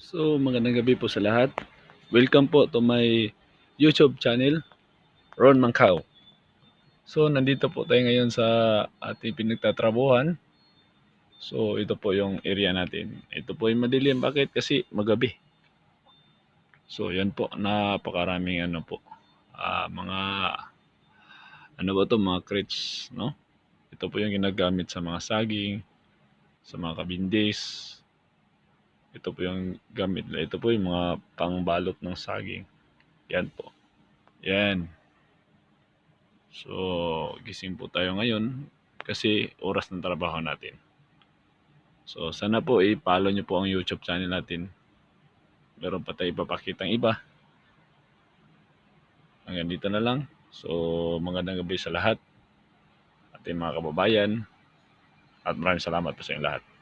So, magandang gabi po sa lahat. Welcome po to my YouTube channel, Ron Mancao. So, nandito po tayo ngayon sa ating pinagtatrabuhan. So, ito po yung area natin. Ito po yung madilim. Bakit? Kasi magabi. So, yan po. Napakaraming ano po. Mga, ano ba to? Mga crates, no? Ito po yung ginagamit sa mga saging, sa mga kabindis. Ito po yung gamit. Ito po yung mga pangbalot ng saging. Yan po. Yan. So, gising po tayo ngayon kasi oras ng trabaho natin. So, sana po i-follow nyo po ang YouTube channel natin. Meron pa tayo ipapakitang iba. Hanggang dito na lang. So, magandang gabi sa lahat, ating mga kababayan. At maraming salamat po sa inyong lahat.